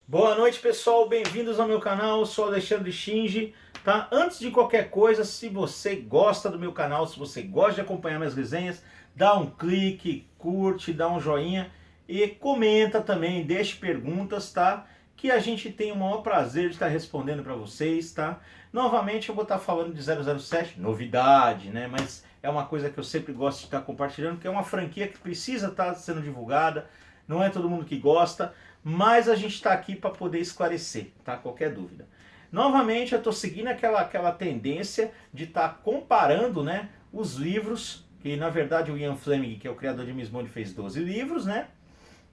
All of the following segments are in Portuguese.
Boa noite, pessoal, bem-vindos ao meu canal, eu sou Alexandre Shinji, tá? Antes de qualquer coisa, se você gosta do meu canal, se você gosta de acompanhar minhas resenhas, dá um clique, curte, dá um joinha e comenta também, deixe perguntas, tá? Que a gente tem o maior prazer de estar respondendo para vocês, tá? Novamente eu vou estar falando de 007, novidade, né? Mas é uma coisa que eu sempre gosto de estar compartilhando, que é uma franquia que precisa estar sendo divulgada, não é todo mundo que gosta, mas a gente está aqui para poder esclarecer, tá? Qualquer dúvida. Novamente, eu estou seguindo aquela tendência de estar comparando, né, os livros, que na verdade o Ian Fleming, que é o criador de James Bond, fez 12 livros, né?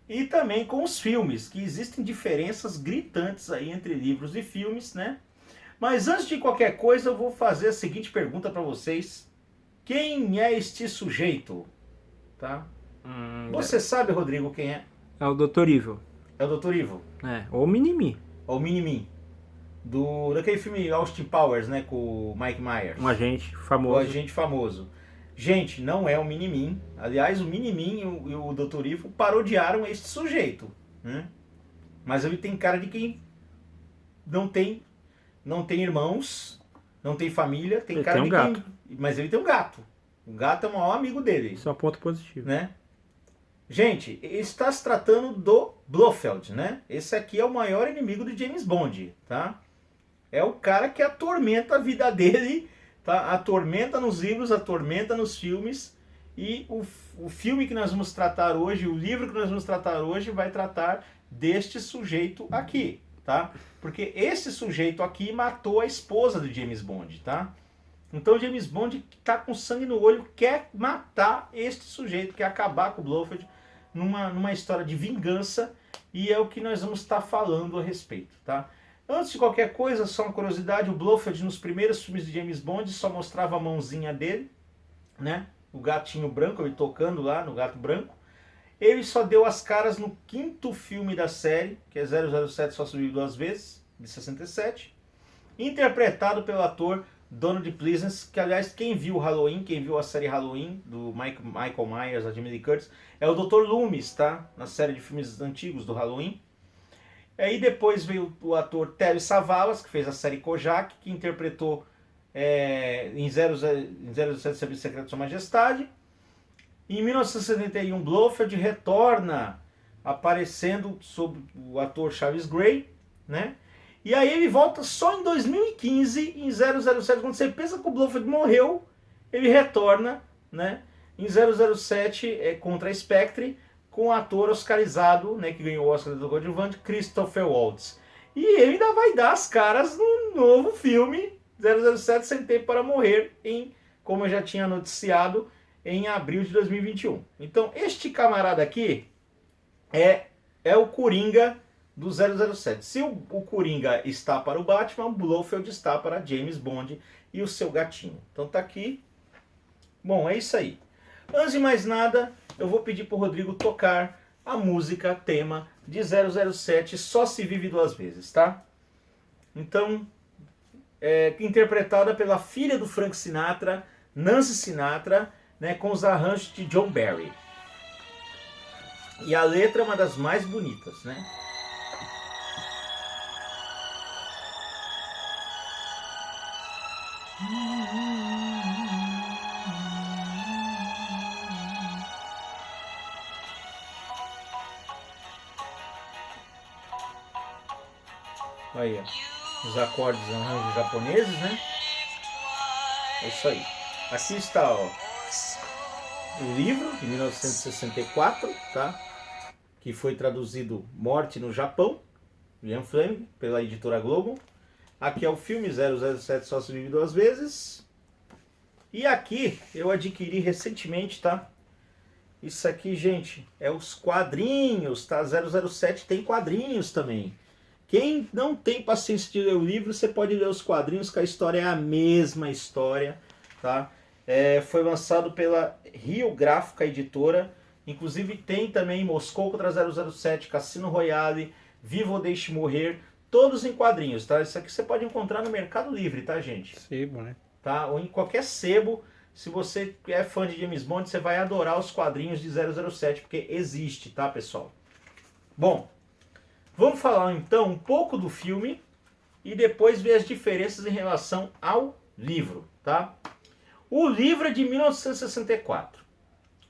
E também com os filmes, que existem diferenças gritantes aí entre livros e filmes, né? Mas antes de qualquer coisa, eu vou fazer a seguinte pergunta para vocês. Quem é este sujeito? Tá? Você sabe, Rodrigo, quem é? É o Dr. Evil. É o Dr. Evil. Ou Minimi. Ou Minimin. Daquele filme Austin Powers, né? Com o Mike Myers. Um agente O famoso. agente famoso. Gente, não é o Minimin. Aliás, o Minimin e o Dr. Evil parodiaram este sujeito. Né? Mas ele tem cara de quem não tem irmãos, não tem família, tem Ele cara tem um de gato. quem... Mas ele tem um gato. O gato é o maior amigo dele. Isso é um ponto positivo. Né? Gente, está se tratando do Blofeld, né? Esse aqui é o maior inimigo do James Bond, tá? É o cara que atormenta a vida dele, tá? Atormenta nos livros, atormenta nos filmes. E o filme que nós vamos tratar hoje, o livro que nós vamos tratar hoje, vai tratar deste sujeito aqui, tá? Porque esse sujeito aqui matou a esposa do James Bond, tá? Então James Bond tá com sangue no olho, quer matar este sujeito, quer acabar com o Blofeld numa história de vingança, e é o que nós vamos estar falando a respeito, tá? Antes de qualquer coisa, só uma curiosidade, o Blofeld nos primeiros filmes de James Bond só mostrava a mãozinha dele, né? O gatinho branco, ele tocando lá no gato branco. Ele só deu as caras no quinto filme da série, que é 007 Só Se Vive Duas Vezes, de 67, interpretado pelo ator Donald Pleasence, que aliás quem viu Halloween, quem viu a série Halloween do Michael Myers, a Jamie Lee Curtis, é o Dr. Loomis, tá? Na série de filmes antigos do Halloween. Aí depois veio o ator Telly Savalas, que fez a série Kojak, que interpretou em 007 Serviço Secreto de Sua Majestade. Em 1971, Blofeld retorna aparecendo sob o ator Charles Gray, né? E aí ele volta só em 2015, em 007, quando você pensa que o Blofeld morreu, ele retorna, né, em 007 contra a Spectre, com o ator oscarizado, né, que ganhou o Oscar do coadjuvante, Christopher Waltz. E ele ainda vai dar as caras no novo filme 007 Sem Tempo para Morrer, como eu já tinha noticiado, em abril de 2021. Então, este camarada aqui é o Coringa do 007. Se o Coringa está para o Batman, o Blofeld está para James Bond e o seu gatinho. Então tá aqui. Bom, é isso aí. Antes de mais nada, eu vou pedir para o Rodrigo tocar a música tema de 007 Só Se Vive Duas Vezes, tá? Então, interpretada pela filha do Frank Sinatra, Nancy Sinatra, né, com os arranjos de John Barry. E a letra é uma das mais bonitas, né? Aí, ó, os acordes arranjos japoneses, né? É isso aí. Aqui está, ó, o livro de 1964, tá? Que foi traduzido Morte no Japão, Ian Fleming, pela editora Globo. Aqui é o filme 007 Só Se Vive Duas Vezes. E aqui eu adquiri recentemente, tá? Isso aqui, gente, é os quadrinhos, tá? 007 tem quadrinhos também. Quem não tem paciência de ler o livro, você pode ler os quadrinhos, que a história é a mesma história, tá? Foi lançado pela Rio Gráfica Editora. Inclusive tem também Moscou contra 007, Cassino Royale, Viva ou Deixe Morrer, todos em quadrinhos, tá? Isso aqui você pode encontrar no Mercado Livre, tá, gente? Sebo, né? Tá? Ou em qualquer sebo. Se você é fã de James Bond, você vai adorar os quadrinhos de 007, porque existe, tá, pessoal? Bom, Vamos falar então um pouco do filme e depois ver as diferenças em relação ao livro, tá? O livro é de 1964.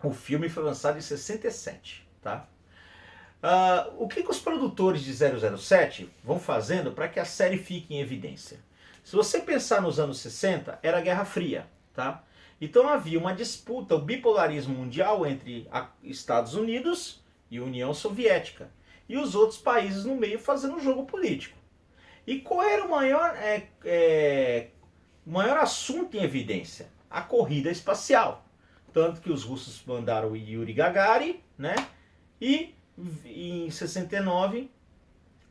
O filme foi lançado em 67, tá? O que os produtores de 007 vão fazendo para que a série fique em evidência? Se você pensar nos anos 60, era a Guerra Fria, tá? Então havia uma disputa, o bipolarismo mundial entre Estados Unidos e União Soviética. E os outros países no meio fazendo um jogo político. E qual era o maior assunto em evidência? A corrida espacial. Tanto que os russos mandaram o Yuri Gagarin, né? E em 69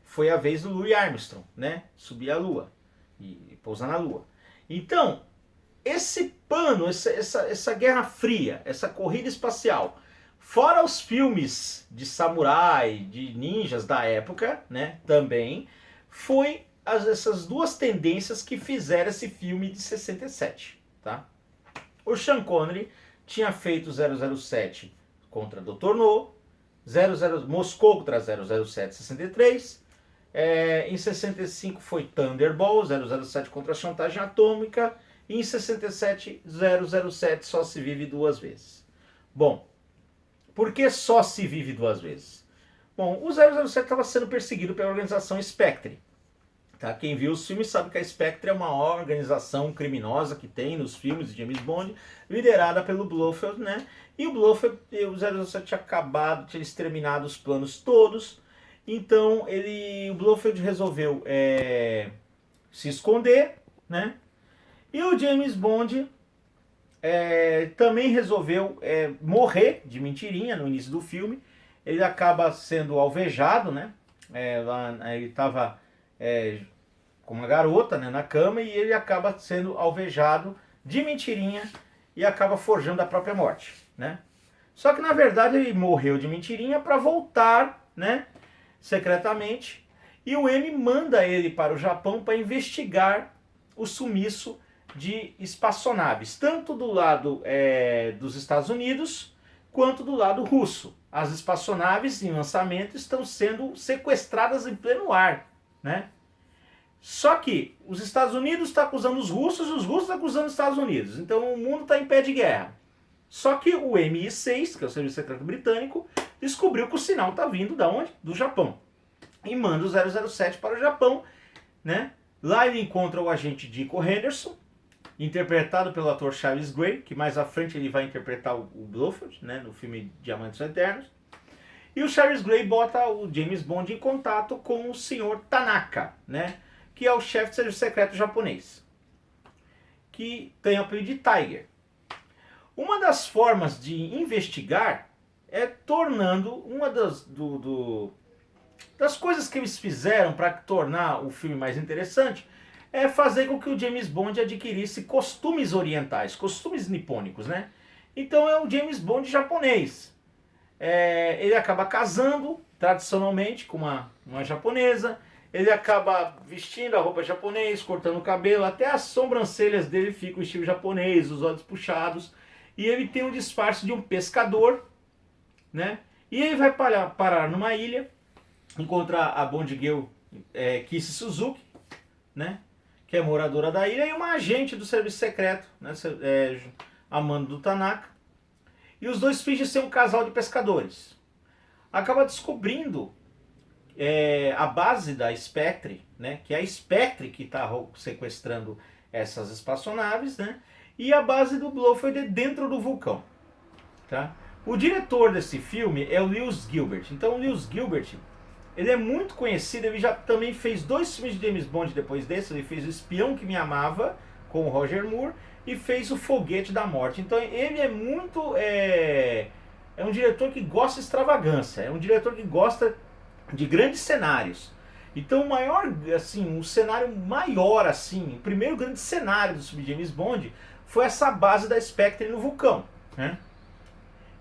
foi a vez do Louis Armstrong, né? Subir a Lua e pousar na Lua. Então, esse pano, essa Guerra Fria, essa corrida espacial, fora os filmes de samurai, de ninjas da época, né? Também foi essas duas tendências que fizeram esse filme de 67, tá? O Sean Connery tinha feito 007 contra Dr. No, Moscou contra 007 63, em 65 foi Thunderball, 007 contra a chantagem atômica, e em 67, 007 só se vive duas vezes. Bom, por que só se vive duas vezes? Bom, o 007 estava sendo perseguido pela organização Spectre. Tá? Quem viu os filmes sabe que a Spectre é uma organização criminosa que tem nos filmes de James Bond, liderada pelo Blofeld, né? E o Blofeld, o 007 tinha acabado, tinha exterminado os planos todos, então o Blofeld resolveu se esconder, né? E o James Bond também resolveu morrer de mentirinha no início do filme. Ele acaba sendo alvejado, né? Ele estava com uma garota, né, na cama, e ele acaba sendo alvejado de mentirinha e acaba forjando a própria morte, né? Só que na verdade ele morreu de mentirinha para voltar, né, secretamente, e o M manda ele para o Japão para investigar o sumiço de espaçonaves, tanto do lado dos Estados Unidos quanto do lado russo. As espaçonaves em lançamento estão sendo sequestradas em pleno ar, né? Só que os Estados Unidos estão acusando os russos estão acusando os Estados Unidos. Então o mundo está em pé de guerra. Só que o MI6, que é o Serviço Secreto Britânico, descobriu que o sinal está vindo da onde? Do Japão. E manda o 007 para o Japão, né? Lá ele encontra o agente Dico Henderson, interpretado pelo ator Charles Gray, que mais à frente ele vai interpretar o Blofeld, né, no filme Diamantes Eternos. E o Charles Gray bota o James Bond em contato com o Sr. Tanaka, né, que é o chefe de serviço secreto japonês, que tem o apelido de Tiger. Uma das formas de investigar é tornando uma das coisas que eles fizeram para tornar o filme mais interessante é fazer com que o James Bond adquirisse costumes orientais, costumes nipônicos, né? Então é um James Bond japonês. Ele acaba casando tradicionalmente com uma japonesa, ele acaba vestindo a roupa japonês, cortando o cabelo, até as sobrancelhas dele ficam estilo japonês, os olhos puxados, e ele tem um disfarce de um pescador, né? E ele vai parar numa ilha, encontrar a Bond Girl Kissy Suzuki, né? Que é moradora da ilha, e uma agente do serviço secreto, né? Amando do Tanaka. E os dois fingem ser um casal de pescadores. Acaba descobrindo a base da Spectre, né? Que é a Spectre que está sequestrando essas espaçonaves, né? E a base do Blofeld é dentro do vulcão. Tá? O diretor desse filme é o Lewis Gilbert. Então o Lewis Gilbert, ele é muito conhecido, ele já também fez 2 filmes de James Bond depois desse. Ele fez O Espião que Me Amava, com o Roger Moore, e fez O Foguete da Morte. Então ele é muito... é um diretor que gosta de extravagância, é um diretor que gosta de grandes cenários. Então o maior, assim, um cenário maior, assim, o primeiro grande cenário do filme de James Bond foi essa base da Spectre no vulcão, né?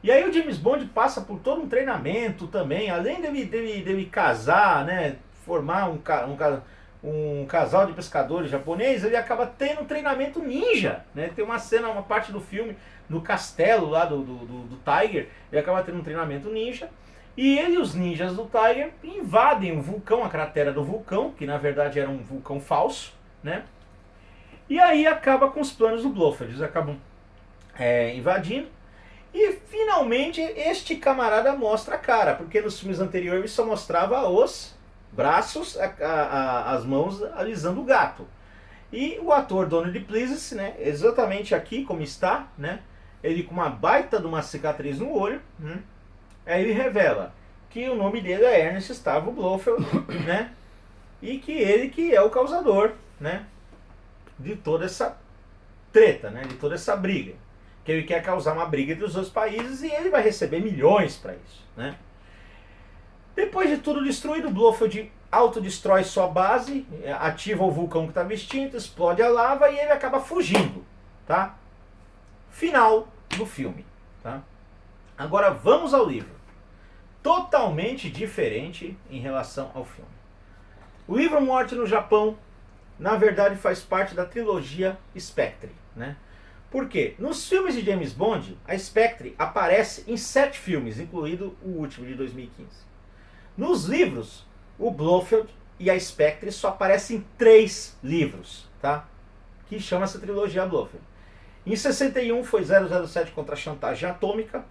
E aí o James Bond passa por todo um treinamento também, além dele casar, né, formar um casal de pescadores japonês, ele acaba tendo um treinamento ninja, né? Tem uma cena, uma parte do filme no castelo lá do Tiger, ele acaba tendo um treinamento ninja. E ele e os ninjas do Tiger invadem o vulcão, a cratera do vulcão, que na verdade era um vulcão falso, né? E aí acaba com os planos do Blofeld. Eles acabam invadindo. E finalmente este camarada mostra a cara, porque nos filmes anteriores ele só mostrava os braços, as mãos alisando o gato. E o ator Donald Pleasence, né, exatamente aqui como está, né, ele com uma baita de uma cicatriz no olho, aí ele revela que o nome dele é Ernest Stavro Blofeld, né, e que ele que é o causador, né, de toda essa treta, né, de toda essa briga. Que ele quer causar uma briga entre os dois países e ele vai receber milhões para isso, né? Depois de tudo destruído, Blofeld autodestrói sua base, ativa o vulcão que estava extinto, explode a lava e ele acaba fugindo, tá? Final do filme, tá? Agora vamos ao livro. Totalmente diferente em relação ao filme. O livro Morte no Japão, na verdade, faz parte da trilogia Spectre, né? Por quê? Nos filmes de James Bond, a Spectre aparece em 7 filmes, incluído o último de 2015. Nos livros, o Blofeld e a Spectre só aparecem em 3 livros, tá? Que chama essa trilogia Blofeld. Em 61 foi 007 contra a chantagem atômica,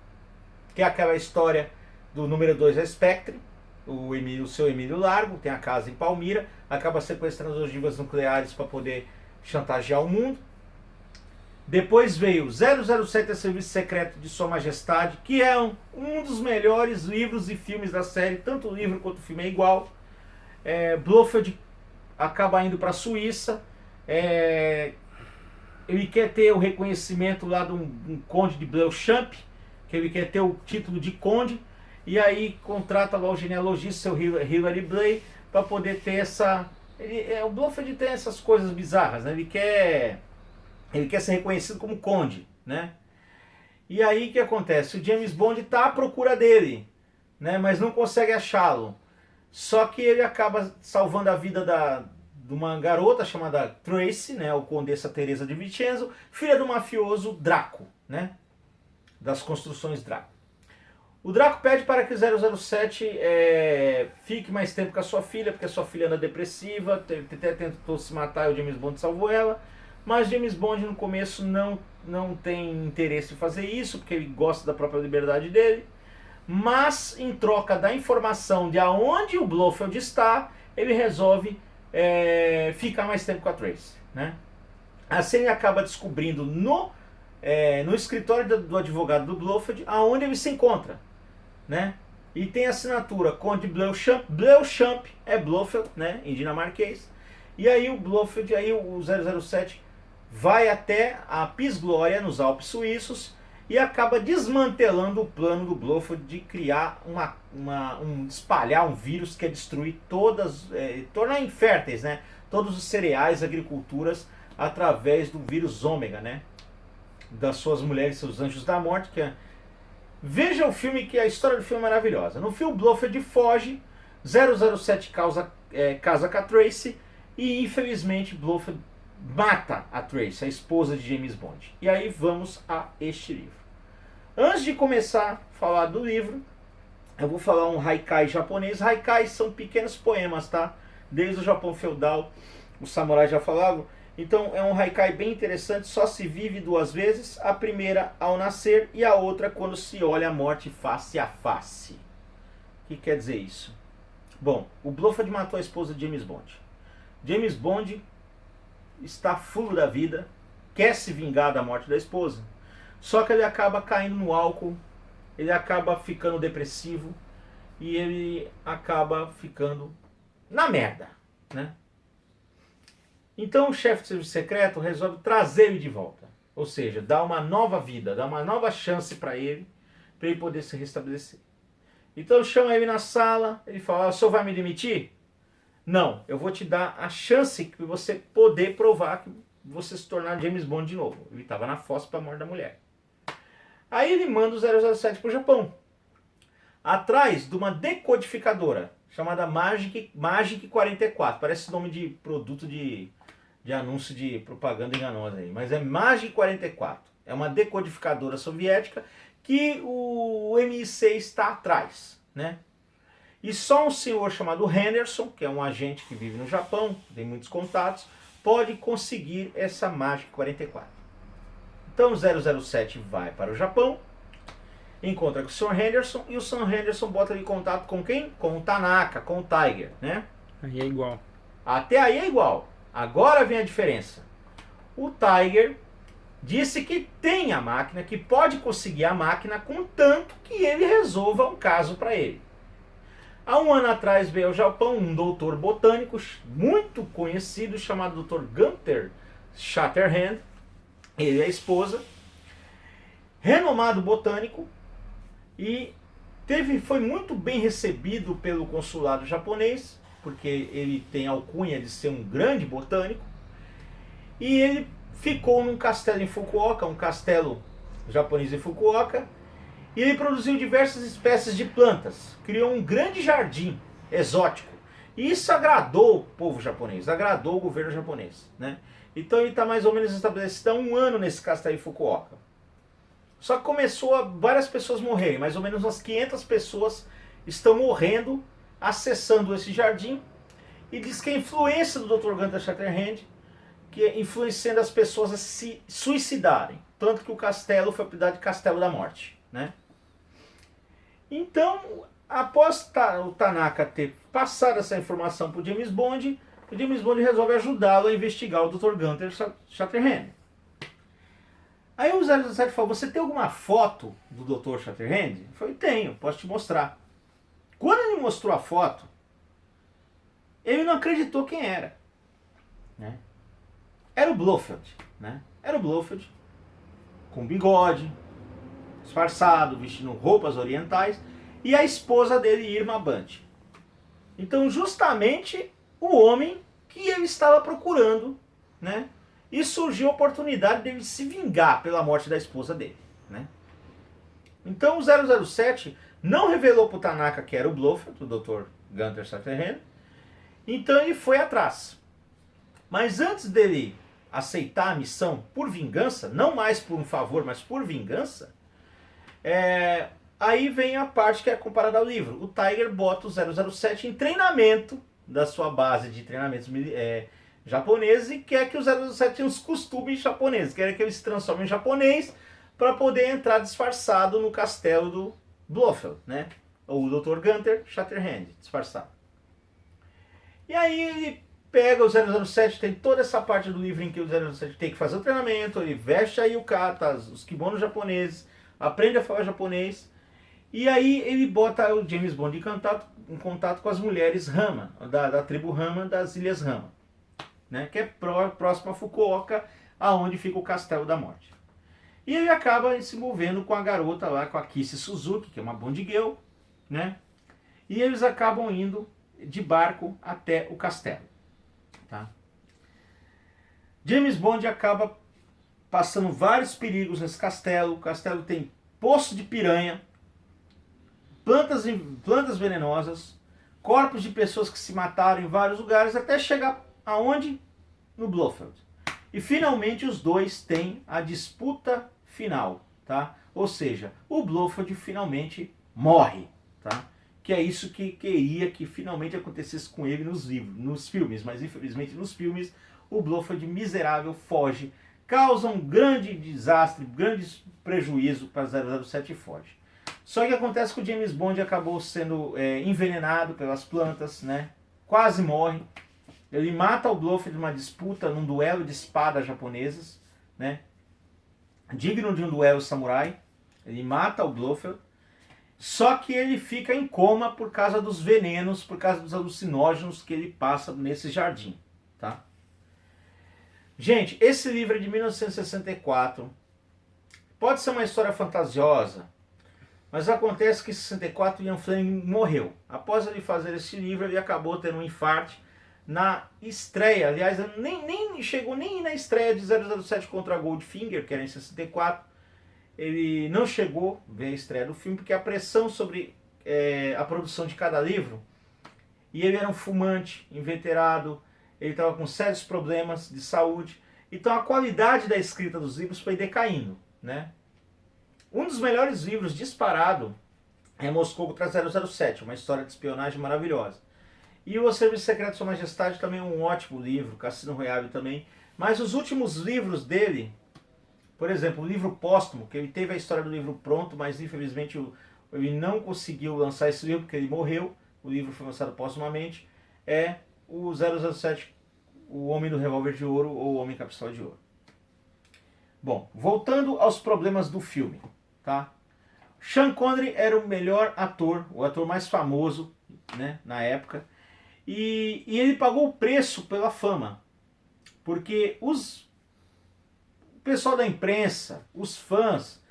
que é aquela história do número 2 da Spectre, o seu Emílio Largo, tem a casa em Palmira, acaba sequestrando as ogivas nucleares para poder chantagear o mundo. Depois veio 007 a Serviço Secreto de Sua Majestade, que é um dos melhores livros e filmes da série, tanto o livro quanto o filme é igual. Blofeld acaba indo para a Suíça, ele quer ter o reconhecimento lá de um conde de Belchamp, que ele quer ter o título de conde, e aí contrata lá o genealogista, seu Hilary Blay, para poder ter essa... o Blofeld tem essas coisas bizarras, né? Ele quer ser reconhecido como conde, né? E aí o que acontece? O James Bond está à procura dele, né? Mas não consegue achá-lo. Só que ele acaba salvando a vida de uma garota chamada Tracy, né? O Condessa Teresa de Vincenzo, filha do mafioso Draco, né? Das construções Draco. O Draco pede para que o 007 fique mais tempo com a sua filha, porque a sua filha anda depressiva, até tentou se matar e o James Bond salvou ela. Mas James Bond no começo não tem interesse em fazer isso, porque ele gosta da própria liberdade dele. Mas em troca da informação de aonde o Blofeld está, ele resolve ficar mais tempo com a Tracy, né? Assim ele acaba descobrindo no escritório do advogado do Blofeld aonde ele se encontra, né? E tem a assinatura Conde Belchamp. Belchamp é Blofeld, né? Em dinamarquês. E aí o Blofeld, aí o 007 vai até a Pisglória, nos Alpes Suíços, e acaba desmantelando o plano do Blofeld de criar espalhar um vírus que é destruir tornar inférteis, né, todos os cereais, agriculturas, através do vírus ômega, né, das suas mulheres, seus anjos da morte. Veja o filme, que a história do filme é maravilhosa. No filme, Blofeld foge, 007 casa com a Tracy, e infelizmente Blofeld mata a Tracy, a esposa de James Bond. E aí vamos a este livro. Antes de começar a falar do livro, eu vou falar um haikai japonês. Haikai são pequenos poemas, tá? Desde o Japão feudal, os samurais já falavam. Então é um haikai bem interessante. Só se vive 2 vezes, a primeira ao nascer e a outra quando se olha a morte face a face. O que quer dizer isso? Bom, o Blofeld matou a esposa de James Bond. James Bond está fulo da vida, quer se vingar da morte da esposa, só que ele acaba caindo no álcool, ele acaba ficando depressivo e ele acaba ficando na merda, né? Então o chefe de serviço secreto resolve trazer ele de volta, ou seja, dar uma nova vida, dar uma nova chance para ele poder se restabelecer. Então chama ele na sala, ele fala: o senhor vai me demitir? Não, eu vou te dar a chance de você poder provar que você se tornar James Bond de novo. Ele estava na fossa para a morte da mulher. Aí ele manda o 007 para o Japão, atrás de uma decodificadora chamada Magic 44. Parece nome de produto de anúncio de propaganda enganosa aí, mas é Magic 44. É uma decodificadora soviética que o MI6 está atrás, né? E só um senhor chamado Henderson, que é um agente que vive no Japão, tem muitos contatos, pode conseguir essa Magic 44. Então o 007 vai para o Japão, encontra com o Sr. Henderson, e o Sr. Henderson bota ele em contato com quem? Com o Tanaka, com o Tiger, né? Aí é igual. Até aí é igual. Agora vem a diferença. O Tiger disse que tem a máquina, que pode conseguir a máquina, contanto que ele resolva um caso para ele. Há um ano atrás veio ao Japão um doutor botânico muito conhecido, chamado Dr. Gunther Shatterhand. Ele e a esposa, renomado botânico, e foi muito bem recebido pelo consulado japonês, porque ele tem a alcunha de ser um grande botânico, e ele ficou num castelo em Fukuoka, um castelo japonês em Fukuoka, e ele produziu diversas espécies de plantas, criou um grande jardim exótico, e isso agradou o povo japonês, agradou o governo japonês, né? Então ele está mais ou menos estabelecido há um ano nesse castelo em Fukuoka. Só que começou a várias pessoas morrerem, mais ou menos umas 500 pessoas estão morrendo acessando esse jardim, e diz que a influência do Dr. Gunther Shatterhand, que é influenciando as pessoas a se suicidarem, tanto que o castelo foi apelidado de Castelo da Morte, né? Então, após o Tanaka ter passado essa informação para o James Bond resolve ajudá-lo a investigar o Dr. Gunther Shatterhand. Aí o 007 falou, você tem alguma foto do Dr. Shatterhand? Eu falei, tenho, posso te mostrar. Quando ele mostrou a foto, ele não acreditou quem era, né? Era o Blofeld, né? Era o Blofeld, com bigode, disfarçado, vestindo roupas orientais, e a esposa dele, Irma Bunt. Então, justamente o homem que ele estava procurando, né? E surgiu a oportunidade dele se vingar pela morte da esposa dele, né? Então o 007 não revelou para o Tanaka que era o Blofeld, o Dr. Gunther Shatterhand, então ele foi atrás. Mas antes dele aceitar a missão por vingança, não mais por um favor, mas por vingança, aí vem a parte que é comparada ao livro. O Tiger bota o 007 em treinamento da sua base de treinamentos japoneses e quer que o 007 tenha os costumes japoneses, quer que ele se transforme em japonês para poder entrar disfarçado no castelo do Blofeld, né? Ou o Dr. Gunther Shatterhand, disfarçado. E aí ele pega o 007, tem toda essa parte do livro em que o 007 tem que fazer o treinamento, ele veste aí os kimonos japoneses, aprende a falar japonês, e aí ele bota o James Bond em contato com as mulheres Rama, da tribo Rama das Ilhas Rama, né, que é próximo a Fukuoka, aonde fica o Castelo da Morte. E ele acaba se envolvendo com a garota lá, com a Kissy Suzuki, que é uma Bond Girl, né, e eles acabam indo de barco até o castelo. Tá? James Bond acaba passando vários perigos nesse castelo. O castelo tem poço de piranha, plantas venenosas, corpos de pessoas que se mataram em vários lugares, até chegar aonde? No Blofeld. E finalmente os dois têm a disputa final, tá? Ou seja, o Blofeld finalmente morre, tá? Que é isso que queria que finalmente acontecesse com ele nos filmes, mas infelizmente nos filmes o Blofeld miserável foge, causa um grande desastre, grande prejuízo para 007 e foge. Só que acontece que o James Bond acabou sendo envenenado pelas plantas, né? Quase morre. Ele mata o Blofeld numa disputa, num duelo de espadas japonesas, né? Digno de um duelo samurai. Ele mata o Blofeld. Só que ele fica em coma por causa dos venenos, por causa dos alucinógenos que ele passa nesse jardim, tá? Gente, esse livro é de 1964. Pode ser uma história fantasiosa, mas acontece que em 64 Ian Fleming morreu. Após ele fazer esse livro, ele acabou tendo um infarto na estreia. Aliás, nem chegou nem na estreia de 007 contra Goldfinger, que era em 64. Ele não chegou a ver a estreia do filme, porque a pressão sobre a produção de cada livro, e ele era um fumante, inveterado, ele estava com sérios problemas de saúde, então a qualidade da escrita dos livros foi decaindo, né? Um dos melhores livros disparado é Moscou contra 007, uma história de espionagem maravilhosa. E O Serviço Secreto de Sua Majestade também é um ótimo livro, Cassino Royale também. Mas os últimos livros dele, por exemplo, o livro póstumo, que ele teve a história do livro pronto, mas infelizmente ele não conseguiu lançar esse livro porque ele morreu. O livro foi lançado póstumamente. É o 007, o Homem do Revólver de Ouro ou o Homem com a Pistola de Ouro. Bom, voltando aos problemas do filme, tá? Sean Connery era o melhor ator, o ator mais famoso, né, na época. E ele pagou o preço pela fama, porque o pessoal da imprensa, os fãs,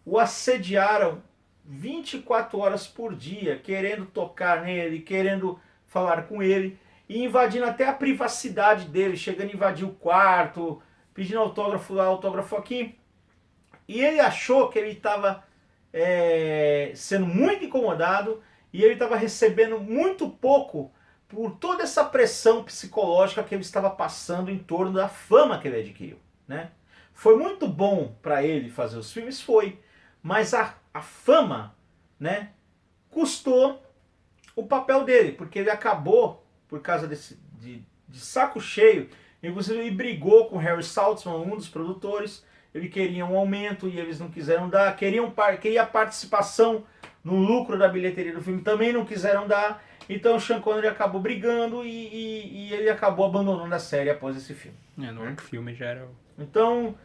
o assediaram 24 horas por dia, querendo tocar nele, querendo falar com ele, e invadindo até a privacidade dele, chegando a invadir o quarto, pedindo autógrafo lá, autógrafo aqui. E ele achou que ele estava sendo muito incomodado e ele estava recebendo muito pouco por toda essa pressão psicológica que ele estava passando em torno da fama que ele adquiriu, né? Foi muito bom para ele fazer os filmes, foi, mas a fama, né, custou o papel dele, porque ele acabou, por causa de saco cheio, inclusive ele brigou com Harry Saltzman, um dos produtores, ele queria um aumento e eles não quiseram dar, queria a participação no lucro da bilheteria do filme, também não quiseram dar. Então o Sean Connery acabou brigando e ele acabou abandonando a série após esse filme. No outro filme já era... Então,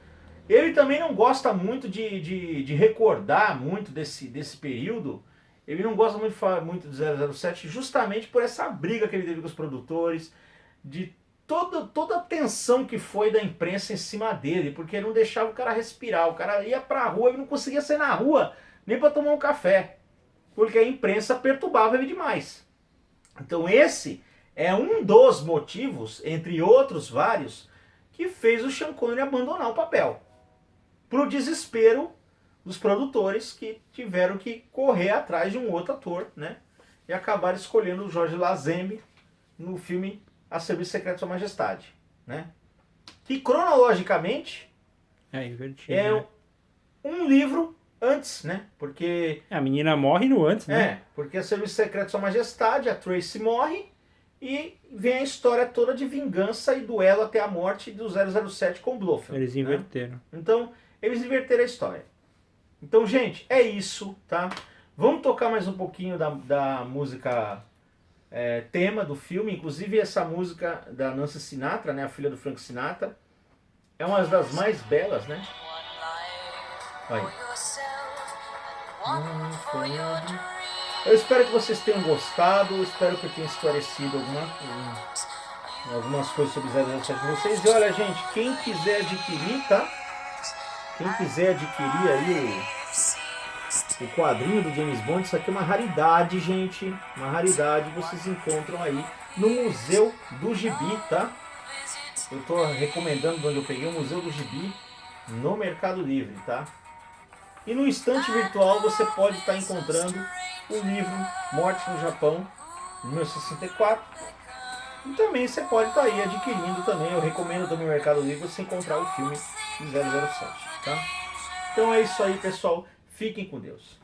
ele também não gosta muito de recordar muito desse período. Ele não gosta muito do 007 justamente por essa briga que ele teve com os produtores, de toda a tensão que foi da imprensa em cima dele, porque não deixava o cara respirar. O cara ia pra rua, ele não conseguia sair na rua nem para tomar um café, porque a imprensa perturbava ele demais. Então esse é um dos motivos, entre outros vários, que fez o Sean Connery abandonar o papel. Pro desespero dos produtores que tiveram que correr atrás de um outro ator, né? E acabaram escolhendo o George Lazenby no filme A Serviço Secreto de Sua Majestade, né? Que cronologicamente invertido, é né? um livro antes, né? Porque A menina morre no antes, né? porque a Serviço Secreto de Sua Majestade, a Tracy morre e vem a história toda de vingança e duelo até a morte do 007 com o Blofeld. Eles inverteram. Né? Então, eles inverteram a história. Então, gente, é isso, tá? Vamos tocar mais um pouquinho da música tema do filme. Inclusive, essa música da Nancy Sinatra, né? A filha do Frank Sinatra. É uma das mais belas, né? Aí. Eu espero que vocês tenham gostado, espero que eu tenha esclarecido algumas coisas sobre 007 com vocês. E olha, gente, quem quiser adquirir, tá? Quem quiser adquirir aí o quadrinho do James Bond, isso aqui é uma raridade, gente. Uma raridade, vocês encontram aí no Museu do Gibi, tá? Eu tô recomendando onde eu peguei o Museu do Gibi no Mercado Livre, tá? E no estante virtual você pode estar encontrando o livro Morte no Japão, de 1964. E também você pode estar aí adquirindo também. Eu recomendo também no Mercado Livre você encontrar o filme de 007, tá? Então é isso aí, pessoal. Fiquem com Deus.